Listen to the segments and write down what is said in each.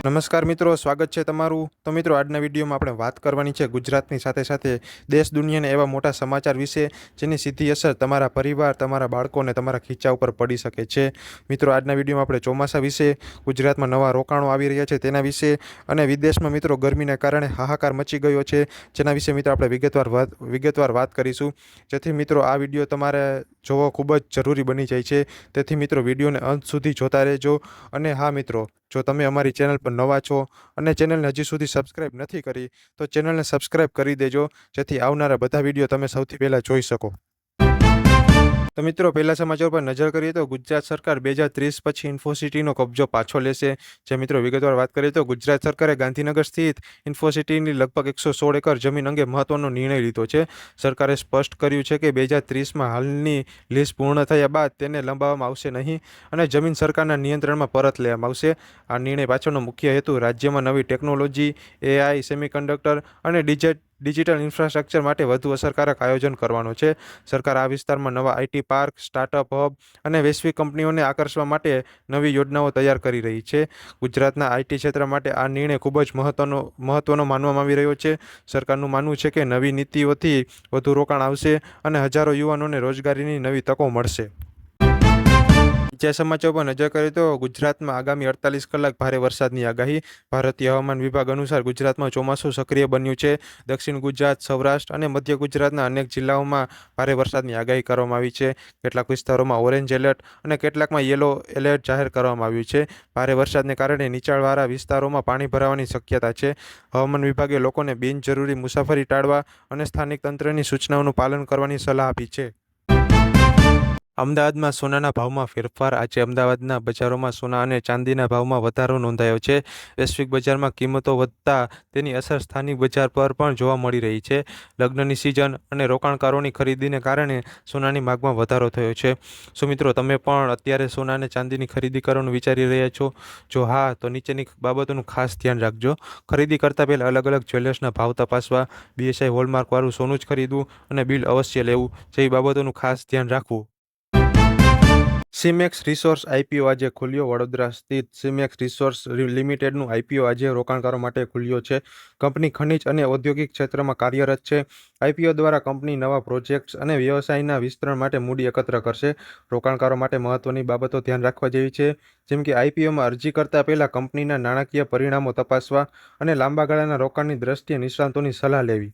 નમસ્કાર મિત્રો, સ્વાગત છે તમારું. તો મિત્રો, આજના વિડીયોમાં આપણે વાત કરવાની છે ગુજરાતની સાથે સાથે દેશ દુનિયાને એવા મોટા સમાચાર વિશે જેની સીધી અસર તમારા પરિવાર, તમારા બાળકો અને તમારા ખીચા ઉપર પડી શકે છે. મિત્રો, આજના વિડીયોમાં આપણે ચોમાસા વિશે, ગુજરાતમાં નવા રોકાણો આવી રહ્યા છે તેના વિશે અને વિદેશમાં મિત્રો ગરમીને કારણે હાહાકાર મચી ગયો છે જેના વિશે મિત્રો આપણે વિગતવાર વાત કરીશું. જેથી મિત્રો આ વિડીયો તમારે જોવો ખૂબ જ જરૂરી બની જાય છે. તેથી મિત્રો વિડીયોને અંત સુધી જોતા રહેજો. અને હા મિત્રો, જો તમે અમારી ચેનલ પર નવા છો અને ચેનલને હજી સુધી સબસ્ક્રાઇબ નથી કરી તો ચેનલને સબસ્ક્રાઇબ કરી દેજો, જેથી આવનારા બધા વિડીયો તમે સૌથી પહેલાં જોઈ શકો. તો મિત્રો, પહેલા સમાચાર પર નજર કરીએ તો ગુજરાત સરકાર 2030 પછી ઇન્ફોસિટીનો કબજો પાછો લેશે. જે મિત્રો વિગતવાર વાત કરીએ તો ગુજરાત સરકારે ગાંધીનગર સ્થિત ઇન્ફોસિટીની લગભગ 116 એકર જમીન અંગે મહત્વનો નિર્ણય લીધો છે. સરકારે સ્પષ્ટ કર્યું છે કે 2030માં હાલની લીઝ પૂર્ણ થયા બાદ તેને લંબાવવામાં આવશે નહીં અને જમીન સરકારના નિયંત્રણમાં પરત લેવામાં આવશે. આ નિર્ણય પાછળનો મુખ્ય હેતુ રાજ્યમાં નવી ટેકનોલોજી, AI, સેમિકન્ડક્ટર અને ડિજિટલ ઇન્ફ્રાસ્ટ્રક્ચર માટે વધુ અસરકારક આયોજન કરવાનો છે. સરકાર આ વિસ્તારમાં નવા IT પાર્ક, સ્ટાર્ટઅપ હબ અને વૈશ્વિક કંપનીઓને આકર્ષવા માટે નવી યોજનાઓ તૈયાર કરી રહી છે. ગુજરાતના IT ક્ષેત્ર માટે આ નિર્ણય ખૂબ જ મહત્વનો માનવામાં આવી રહ્યો છે. સરકારનું માનવું છે કે નવી નીતિઓથી વધુ રોકાણ આવશે અને હજારો યુવાનોને રોજગારીની નવી તકો મળશે. બીજા સમાચાર પર નજર કરીએ તો ગુજરાતમાં આગામી 48 કલાક ભારે વરસાદની આગાહી. ભારતીય હવામાન વિભાગ અનુસાર ગુજરાતમાં ચોમાસું સક્રિય બન્યું છે. દક્ષિણ ગુજરાત, સૌરાષ્ટ્ર અને મધ્ય ગુજરાતના અનેક જિલ્લાઓમાં ભારે વરસાદની આગાહી કરવામાં આવી છે. કેટલાક વિસ્તારોમાં ઓરેન્જ એલર્ટ અને કેટલાકમાં યેલો એલર્ટ જાહેર કરવામાં આવ્યું છે. ભારે વરસાદને કારણે નીચાણવાળા વિસ્તારોમાં પાણી ભરાવાની શક્યતા છે. હવામાન વિભાગે લોકોને બિનજરૂરી મુસાફરી ટાળવા અને સ્થાનિક તંત્રની સૂચનાઓનું પાલન કરવાની સલાહ આપી છે. અમદાવાદમાં સોનાના ભાવમાં ફેરફાર. આજે અમદાવાદના બજારોમાં સોના અને ચાંદીના ભાવમાં વધારો નોંધાયો છે. વૈશ્વિક બજારમાં કિંમતો વધતા તેની અસર સ્થાનિક બજાર પર પણ જોવા મળી રહી છે. લગ્નની સિઝન અને રોકાણકારોની ખરીદીને કારણે સોનાની માંગમાં વધારો થયો છે. શું મિત્રો, તમે પણ અત્યારે સોના અને ચાંદીની ખરીદી કરવાનું વિચારી રહ્યા છો? જો હા, તો નીચેની બાબતોનું ખાસ ધ્યાન રાખજો. ખરીદી કરતાં પહેલાં અલગ અલગ જ્વેલર્સના ભાવ તપાસવા, BSI હોલમાર્કવાળું સોનું જ ખરીદવું અને બિલ અવશ્ય લેવું જેવી બાબતોનું ખાસ ધ્યાન રાખવું. સીમેક્સ રિસોર્સ IPO આજે ખુલ્યો. વડોદરા સ્થિત સીમેક્સ રિસોર્સ લિમિટેડનું IPO આજે રોકાણકારો માટે ખુલ્યો છે. કંપની ખનિજ અને ઔદ્યોગિક ક્ષેત્રમાં કાર્યરત છે. IPO દ્વારા કંપની નવા પ્રોજેક્ટ્સ અને વ્યવસાયના વિસ્તરણ માટે મૂડી એકત્ર કરશે. રોકાણકારો માટે મહત્વની બાબતો ધ્યાન રાખવા જેવી છે, જેમ કે IPOમાં અરજી કરતા પહેલા કંપનીના નાણાકીય પરિણામો તપાસવા અને લાંબા ગાળાના રોકાણની દ્રષ્ટિએ નિષ્ણાતોની સલાહ લેવી.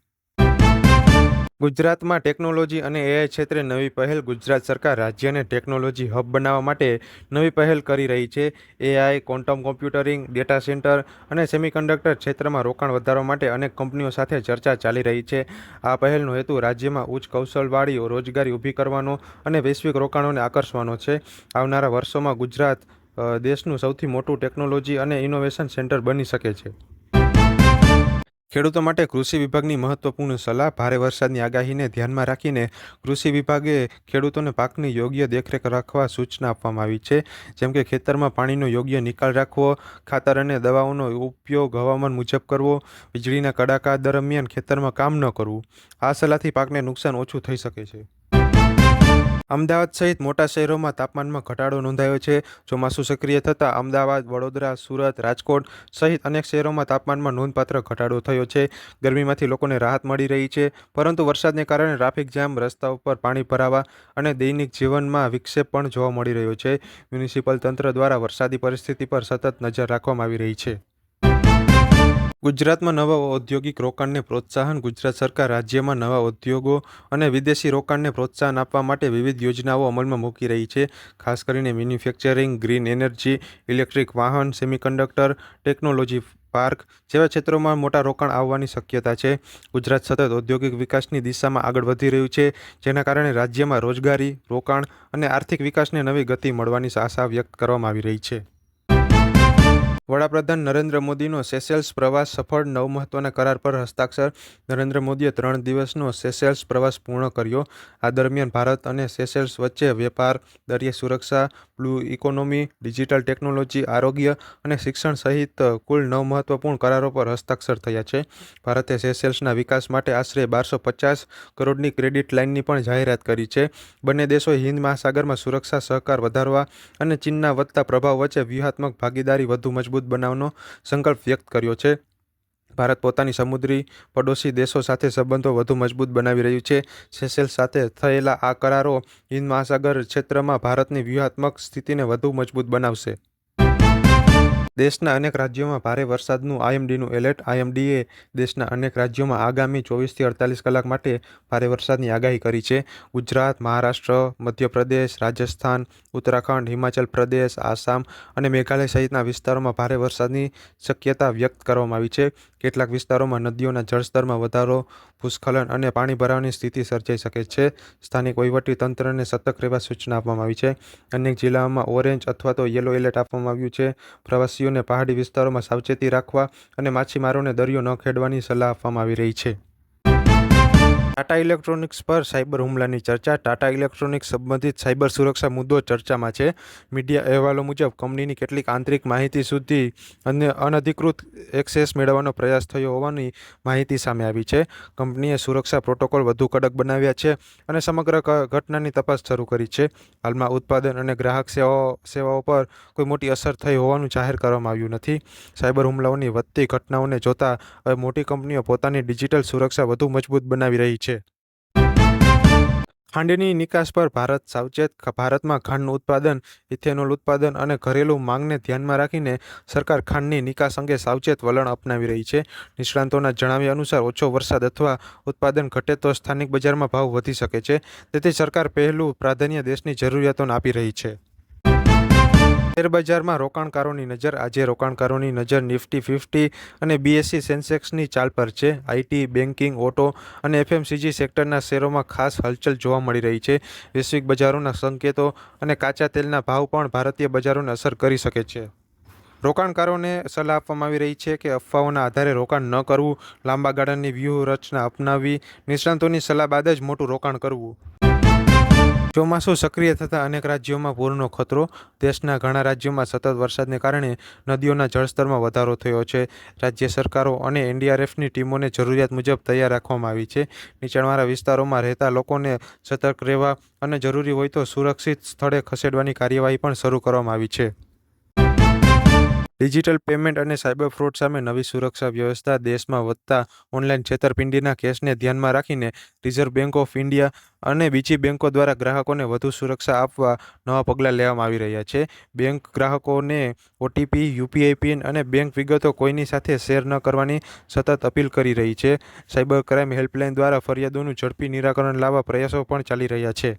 ગુજરાતમાં ટેકનોલોજી અને AI ક્ષેત્રે નવી પહેલ. ગુજરાત સરકાર રાજ્યને ટેકનોલોજી હબ બનાવવા માટે નવી પહેલ કરી રહી છે. AI, quantum computing, data centre અને સેમિકન્ડક્ટર ક્ષેત્રમાં રોકાણ વધારવા માટે અનેક કંપનીઓ સાથે ચર્ચા ચાલી રહી છે. આ પહેલનો હેતુ રાજ્યમાં ઉચ્ચ કૌશલવાળી રોજગારી ઊભી કરવાનો અને વૈશ્વિક રોકાણોને આકર્ષવાનો છે. આવનારા વર્ષોમાં ગુજરાત દેશનું સૌથી મોટું ટેકનોલોજી અને ઇનોવેશન સેન્ટર બની શકે છે. ખેડૂતો માટે કૃષિ વિભાગની મહત્વપૂર્ણ સલાહ. ભારે વરસાદની આગાહીને ધ્યાનમાં રાખીને કૃષિ વિભાગે ખેડૂતોને પાકની યોગ્ય દેખરેખ રાખવા સૂચના આપવામાં આવી છે, જેમ કે ખેતરમાં પાણીનો યોગ્ય નિકાલ રાખવો, ખાતર અને દવાઓનો ઉપયોગ હવામાન મુજબ કરવો, વીજળીના કડાકા દરમિયાન ખેતરમાં કામ ન કરવું. આ સલાહથી પાકને નુકસાન ઓછું થઈ શકે છે. અમદાવાદ સહિત મોટા શહેરોમાં તાપમાનમાં ઘટાડો નોંધાયો છે. ચોમાસું સક્રિય થતાં અમદાવાદ, વડોદરા, સુરત, રાજકોટ સહિત અનેક શહેરોમાં તાપમાનમાં નોંધપાત્ર ઘટાડો થયો છે. ગરમીમાંથી લોકોને રાહત મળી રહી છે, પરંતુ વરસાદને કારણે ટ્રાફિક જામ, રસ્તાઓ પર પાણી ભરાવા અને દૈનિક જીવનમાં વિક્ષેપ પણ જોવા મળી રહ્યો છે. મ્યુનિસિપલ તંત્ર દ્વારા વરસાદી પરિસ્થિતિ પર સતત નજર રાખવામાં આવી રહી છે. ગુજરાતમાં નવા ઔદ્યોગિક રોકાણને પ્રોત્સાહન. ગુજરાત સરકાર રાજ્યમાં નવા ઉદ્યોગો અને વિદેશી રોકાણને પ્રોત્સાહન આપવા માટે વિવિધ યોજનાઓ અમલમાં મૂકી રહી છે. ખાસ કરીને મેન્યુફેક્ચરિંગ, ગ્રીન એનર્જી, ઇલેક્ટ્રિક વાહન, સેમિકન્ડક્ટર, ટેકનોલોજી પાર્ક જેવા ક્ષેત્રોમાં મોટા રોકાણ આવવાની શક્યતા છે. ગુજરાત સતત ઔદ્યોગિક વિકાસની દિશામાં આગળ વધી રહ્યું છે, જેના કારણે રાજ્યમાં રોજગારી, રોકાણ અને આર્થિક વિકાસને નવી ગતિ મળવાની આશા વ્યક્ત કરવામાં આવી રહી છે. વડાપ્રધાન નરેન્દ્ર મોદીનો સેશેલ્સ પ્રવાસ સફળ. 9 મહત્વના કરાર પર હસ્તાક્ષર. નરેન્દ્ર મોદીએ 3 દિવસનો સેશેલ્સ પ્રવાસ પૂર્ણ કર્યો. આ દરમિયાન ભારત અને સેશેલ્સ વચ્ચે વેપાર, દરિયાઈ સુરક્ષા, બ્લુ ઇકોનોમી, ડિજિટલ ટેકનોલોજી, આરોગ્ય અને શિક્ષણ સહિત કુલ 9 મહત્વપૂર્ણ કરારો પર હસ્તાક્ષર થયા છે. ભારતે સેશેલ્સના વિકાસ માટે આશરે 1250 કરોડની ક્રેડિટ લાઇનની પણ જાહેરાત કરી છે. બંને દેશોએ હિન્દ મહાસાગરમાં સુરક્ષા સહકાર વધારવા અને ચીનના વધતા પ્રભાવ વચ્ચે વ્યૂહાત્મક ભાગીદારી વધુ મજબૂત મજબૂત બનાવવાનો સંકલ્પ વ્યક્ત કર્યો છે. ભારત પોતાની સમુદ્રી પડોશી દેશો સાથે સંબંધો વધુ મજબૂત બનાવી રહ્યું છે. સેશેલ્સ સાથે થયેલા આ કરારો હિંદ મહાસાગર ક્ષેત્રમાં ભારતની વ્યૂહાત્મક સ્થિતિને વધુ મજબૂત બનાવશે. દેશના અનેક રાજ્યોમાં ભારે વરસાદનું આઈએમડીનું એલર્ટ. આઈએમડીએ દેશના અનેક રાજ્યોમાં આગામી 24 થી 48 કલાક માટે ભારે વરસાદની આગાહી કરી છે. ગુજરાત, મહારાષ્ટ્ર, મધ્યપ્રદેશ, રાજસ્થાન, ઉત્તરાખંડ, હિમાચલ પ્રદેશ, આસામ અને મેઘાલય સહિતના વિસ્તારોમાં ભારે વરસાદની શક્યતા વ્યક્ત કરવામાં આવી છે. કેટલાક વિસ્તારોમાં નદીઓના જળસ્તરમાં વધારો, ભૂસ્ખલન અને પાણી ભરાવાની સ્થિતિ સર્જાઈ શકે છે. સ્થાનિક વહીવટી તંત્રને સતર્ક રહેવા સૂચના આપવામાં આવી છે. અનેક જિલ્લાઓમાં ઓરેન્જ અથવા તો યલો એલર્ટ આપવામાં આવ્યું છે. પ્રવાસીઓને પહાડી વિસ્તારોમાં સાવચેતી રાખવા અને માછીમારોને દરિયો ન ખેડવાની સલાહ આપવામાં આવી રહી છે. ટાટા ઇલેક્ટ્રોનિક્સ પર સાયબર હુમલાની ચર્ચા. ટાટા ઇલેક્ટ્રોનિક્સ સંબંધિત સાયબર સુરક્ષા મુદ્દો ચર્ચામાં છે. મીડિયા અહેવાલો મુજબ કંપનીની કેટલીક આંતરિક માહિતી સુધી અનધિકૃત એક્સેસ મેળવવાનો પ્રયાસ થયો હોવાની માહિતી સામે આવી છે. કંપનીએ સુરક્ષા પ્રોટોકોલ વધુ કડક બનાવ્યા છે અને સમગ્ર ઘટનાની તપાસ શરૂ કરી છે. હાલમાં ઉત્પાદન અને ગ્રાહક સેવાઓ પર કોઈ મોટી અસર થઈ હોવાનું જાહેર કરવામાં આવ્યું નથી. સાયબર હુમલાઓની વધતી ઘટનાઓને જોતા હવે મોટી કંપનીઓ પોતાની ડિજિટલ સુરક્ષા વધુ મજબૂત બનાવી રહી છે. ખાંડની નિકાસ પર ભારત સાવચેત. ભારતમાં ખાંડનું ઉત્પાદન, ઇથેનોલ ઉત્પાદન અને ઘરેલું માંગને ધ્યાનમાં રાખીને સરકાર ખાંડની નિકાસ અંગે સાવચેત વલણ અપનાવી રહી છે. નિષ્ણાતોના જણાવ્યા અનુસાર ઓછો વરસાદ અથવા ઉત્પાદન ઘટે તો સ્થાનિક બજારમાં ભાવ વધી શકે છે. તેથી સરકાર પહેલું પ્રાધાન્ય દેશની જરૂરિયાતોને આપી રહી છે. શેરબજારમાં રોકાણકારોની નજર. આજે રોકાણકારોની નજર નિફ્ટી 50 અને બીએસસી સેન્સેક્સની ચાલ પર છે. આઈટી, બેન્કિંગ, ઓટો અને એફએમસીજી સેક્ટરના શેરોમાં ખાસ હલચલ જોવા મળી રહી છે. વૈશ્વિક બજારોના સંકેતો અને કાચા તેલના ભાવ પણ ભારતીય બજારોને અસર કરી શકે છે. રોકાણકારોને સલાહ આપવામાં આવી રહી છે કે અફવાઓના આધારે રોકાણ ન કરવું, લાંબા ગાળાની વ્યૂહરચના અપનાવવી, નિષ્ણાતોની સલાહ બાદ જ મોટું રોકાણ કરવું. ચોમાસું સક્રિય થતાં અનેક રાજ્યોમાં પૂરનો ખતરો. દેશના ઘણા રાજ્યોમાં સતત વરસાદને કારણે નદીઓના જળસ્તરમાં વધારો થયો છે. રાજ્ય સરકારો અને એનડીઆરએફની ટીમોને જરૂરિયાત મુજબ તૈયાર રાખવામાં આવી છે. નીચાણવાળા વિસ્તારોમાં રહેતા લોકોને સતર્ક રહેવા અને જરૂરી હોય તો સુરક્ષિત સ્થળે ખસેડવાની કાર્યવાહી પણ શરૂ કરવામાં આવી છે. ડિજિટલ પેમેન્ટ અને સાયબર ફ્રોડ સામે નવી સુરક્ષા વ્યવસ્થા. દેશમાં વધતા ઓનલાઈન છેતરપિંડીના કેસને ધ્યાનમાં રાખીને રિઝર્વ બેંક ઓફ ઇન્ડિયા અને બીજી બેંકો દ્વારા ગ્રાહકોને વધુ સુરક્ષા આપવા નવા પગલાં લેવામાં આવી રહ્યા છે. બેંક ગ્રાહકોને ઓટીપી, યુપીઆઈ પિન અને બેંક વિગતો કોઈની સાથે શેર ન કરવાની સતત અપીલ કરી રહી છે. સાયબર ક્રાઇમ હેલ્પલાઇન દ્વારા ફરિયાદોનું ઝડપી નિરાકરણ લાવવા પ્રયાસો પણ ચાલી રહ્યા છે.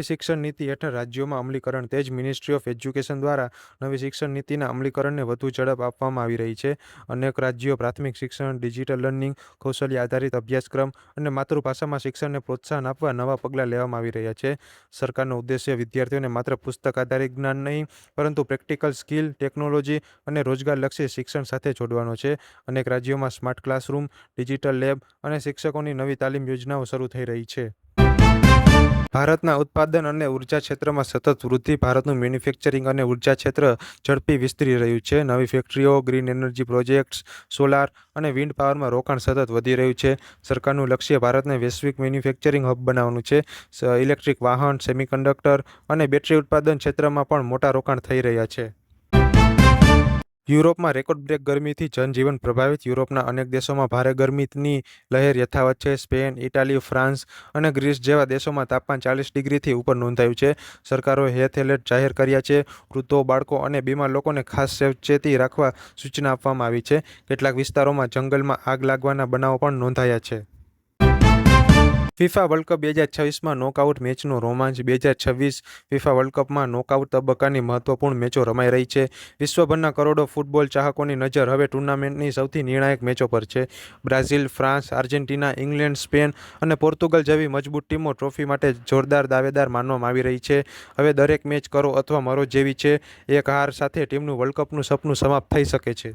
શિક્ષણ નીતિ હેઠળ રાજ્યોમાં અમલીકરણ તેજ. મિનિસ્ટ્રી ઓફ એજ્યુકેશન દ્વારા નવી શિક્ષણ નીતિના અમલીકરણને વધુ ઝડપ આપવામાં આવી રહી છે. અનેક રાજ્યો પ્રાથમિક શિક્ષણ, ડિજિટલ લર્નિંગ, કૌશલ્ય આધારિત અભ્યાસક્રમ અને માતૃભાષામાં શિક્ષણને પ્રોત્સાહન આપવા નવા પગલાં લેવામાં આવી રહ્યા છે. સરકારનો ઉદ્દેશ્ય વિદ્યાર્થીઓને માત્ર પુસ્તક આધારિત જ્ઞાન નહીં, પરંતુ પ્રેક્ટિકલ સ્કિલ, ટેકનોલોજી અને રોજગારલક્ષી શિક્ષણ સાથે જોડવાનો છે. અનેક રાજ્યોમાં સ્માર્ટ ક્લાસરૂમ, ડિજિટલ લેબ અને શિક્ષકોની નવી તાલીમ યોજનાઓ શરૂ થઈ રહી છે. ભારતના ઉત્પાદન અને ઉર્જા ક્ષેત્રમાં સતત વૃદ્ધિ. ભારતનું મેન્યુફેક્ચરિંગ અને ઉર્જા ક્ષેત્ર ઝડપી વિસ્તરી રહ્યું છે. નવી ફેક્ટરીઓ, ગ્રીન એનર્જી પ્રોજેક્ટ્સ, સોલાર અને વિન્ડ પાવરમાં રોકાણ સતત વધી રહ્યું છે. સરકારનું લક્ષ્ય ભારતને વૈશ્વિક મેન્યુફેક્ચરિંગ હબ બનાવવાનું છે. ઇલેક્ટ્રિક વાહન, સેમિકન્ડક્ટર અને બેટરી ઉત્પાદન ક્ષેત્રમાં પણ મોટા રોકાણ થઈ રહ્યા છે. યુરોપમાં રેકોર્ડ બ્રેક ગરમીથી જનજીવન પ્રભાવિત. યુરોપના અનેક દેશોમાં ભારે ગરમીની લહેર યથાવત છે. સ્પેન, ઇટાલી, ફ્રાન્સ અને ગ્રીસ જેવા દેશોમાં તાપમાન 40 ડિગ્રીથી ઉપર નોંધાયું છે. સરકારોએ હેલ્થ એલર્ટ જાહેર કર્યા છે. વૃદ્ધો, બાળકો અને બીમાર લોકોને ખાસ સાવચેતી રાખવા સૂચના આપવામાં આવી છે. કેટલાક વિસ્તારોમાં જંગલમાં આગ લાગવાના બનાવો પણ નોંધાયા છે. ફિફા વર્લ્ડ કપ 2026માં નોકઆઉટ મેચનો રોમાંચ. 2026 ફિફા વર્લ્ડ કપમાં નોકઆઉટ તબક્કાની મહત્વપૂર્ણ મેચો રમાઈ રહી છે. વિશ્વભરના કરોડો ફૂટબોલ ચાહકોની નજર હવે ટૂર્નામેન્ટની સૌથી નિર્ણાયક મેચો પર છે. Brazil, France, Argentina, England, Spain અને પોર્તુગલ જેવી મજબૂત ટીમો ટ્રોફી માટે જોરદાર દાવેદાર માનવામાં આવી રહી છે. હવે દરેક મેચ કરો અથવા મરો જેવી છે. એક હાર સાથે ટીમનું વર્લ્ડ કપનું સપનું સમાપ્ત થઈ શકે છે.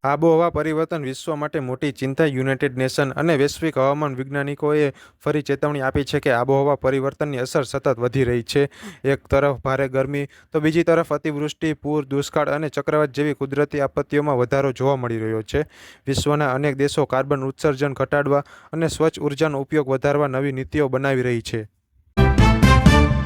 આબોહવા પરિવર્તન વિશ્વ માટે મોટી ચિંતા. યુનાઇટેડ નેશન અને વૈશ્વિક હવામાન વૈજ્ઞાનિકોએ ફરી ચેતવણી આપી છે કે આબોહવા પરિવર્તનની અસર સતત વધી રહી છે. એક તરફ ભારે ગરમી તો બીજી તરફ અતિવૃષ્ટિ, પૂર, દુષ્કાળ અને ચક્રવાત જેવી કુદરતી આપત્તિઓમાં વધારો જોવા મળી રહ્યો છે. વિશ્વના અનેક દેશો કાર્બન ઉત્સર્જન ઘટાડવા અને સ્વચ્છ ઉર્જાનો ઉપયોગ વધારવા નવી નીતિઓ બનાવી રહી છે.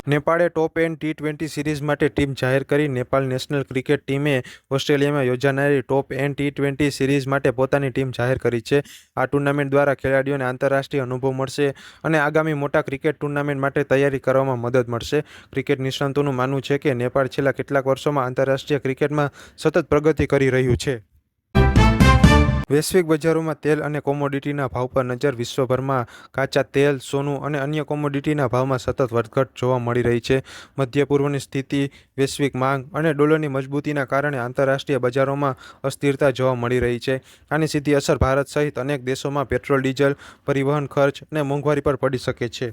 નેપાળે ટોપ એન્ડ ટી20 સિરીઝ માટે ટીમ જાહેર કરી. નેપાળ નેશનલ ક્રિકેટ ટીમે ઓસ્ટ્રેલિયામાં યોજાનારી ટોપ એન્ડ ટી20 સિરીઝ માટે પોતાની ટીમ જાહેર કરી છે. આ ટુર્નામેન્ટ દ્વારા ખેલાડીઓને આંતરરાષ્ટ્રીય અનુભવ મળશે અને આગામી મોટા ક્રિકેટ ટુર્નામેન્ટ માટે તૈયારી કરવામાં મદદ મળશે. ક્રિકેટ નિષ્ણાતોનું માનવું છે કે નેપાળ છેલ્લા કેટલાક વર્ષોમાં આંતરરાષ્ટ્રીય ક્રિકેટમાં સતત પ્રગતિ કરી રહ્યું છે. વૈશ્વિક બજારોમાં તેલ અને કોમોડિટીના ભાવ પર નજર. વિશ્વભરમાં કાચા તેલ, સોનું અને અન્ય કોમોડિટીના ભાવમાં સતત વધઘટ જોવા મળી રહી છે. મધ્ય પૂર્વની સ્થિતિ, વૈશ્વિક માંગ અને ડોલરની મજબૂતીના કારણે આંતરરાષ્ટ્રીય બજારોમાં અસ્થિરતા જોવા મળી રહી છે. આની સીધી અસર ભારત સહિત અનેક દેશોમાં પેટ્રોલ, ડીઝલ, પરિવહન ખર્ચ અને મોંઘવારી પર પડી શકે છે.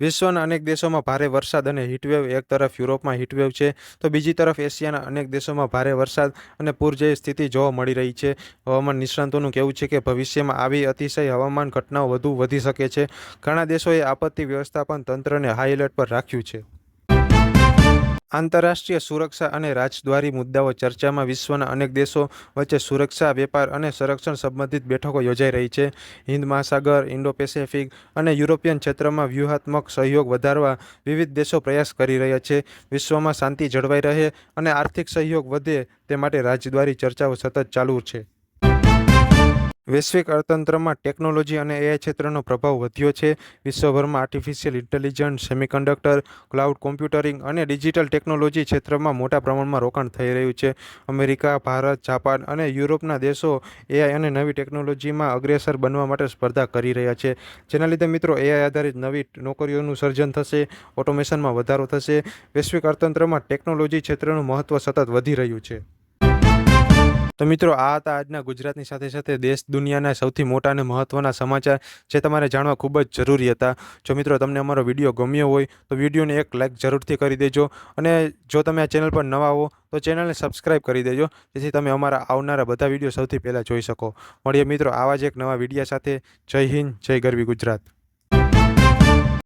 વિશ્વના અનેક દેશોમાં ભારે વરસાદ અને હીટવેવ. એક તરફ યુરોપમાં હીટવેવ છે તો બીજી તરફ એશિયાના અનેક દેશોમાં ભારે વરસાદ અને પૂર જેવી સ્થિતિ જોવા મળી રહી છે. હવામાન નિષ્ણાતોનું કહેવું છે કે ભવિષ્યમાં આવી અતિશય હવામાન ઘટનાઓ વધુ વધી શકે છે. ઘણા દેશોએ આપત્તિ વ્યવસ્થાપન તંત્રને હાઈ એલર્ટ પર રાખ્યું છે. આંતરરાષ્ટ્રીય સુરક્ષા અને રાજદ્વારી મુદ્દાઓ ચર્ચામાં. વિશ્વના અનેક દેશો વચ્ચે સુરક્ષા, વેપાર અને સંરક્ષણ સંબંધિત બેઠકો યોજાઈ રહી છે. હિન્દ મહાસાગર, ઇન્ડો પેસેફિક અને યુરોપિયન ક્ષેત્રમાં વ્યૂહાત્મક સહયોગ વધારવા વિવિધ દેશો પ્રયાસ કરી રહ્યા છે. વિશ્વમાં શાંતિ જળવાઈ રહે અને આર્થિક સહયોગ વધે તે માટે રાજદ્વારી ચર્ચાઓ સતત ચાલુ છે. વૈશ્વિક અર્થતંત્રમાં ટેકનોલોજી અને એઆઈ ક્ષેત્રનો પ્રભાવ વધ્યો છે. વિશ્વભરમાં artificial intelligence, semiconductor, cloud computing અને ડિજિટલ ટેકનોલોજી ક્ષેત્રમાં મોટા પ્રમાણમાં રોકાણ થઈ રહ્યું છે. અમેરિકા, ભારત, જાપાન અને યુરોપના દેશો એઆઈ અને નવી ટેકનોલોજીમાં અગ્રેસર બનવા માટે સ્પર્ધા કરી રહ્યા છે. જેના લીધે મિત્રો એઆઈ આધારિત નવી નોકરીઓનું સર્જન થશે, ઓટોમેશનમાં વધારો થશે. વૈશ્વિક અર્થતંત્રમાં ટેકનોલોજી ક્ષેત્રનું મહત્ત્વ સતત વધી રહ્યું છે. તો મિત્રો, આ હતા આજના ગુજરાતની સાથે સાથે દેશ દુનિયાના સૌથી મોટા અને મહત્ત્વના સમાચાર જે તમારે જાણવા ખૂબ જ જરૂરી હતા. જો મિત્રો તમને અમારો વિડીયો ગમ્યો હોય તો વિડીયોને એક લાઇક જરૂરથી કરી દેજો અને જો તમે આ ચેનલ પર નવા હો તો ચેનલને સબસ્ક્રાઈબ કરી દેજો જેથી તમે અમારા આવનારા બધા વિડીયો સૌથી પહેલાં જોઈ શકો. મળીએ મિત્રો આવા જ એક નવા વિડીયો સાથે. જય હિન્દ, જય ગરવી ગુજરાત.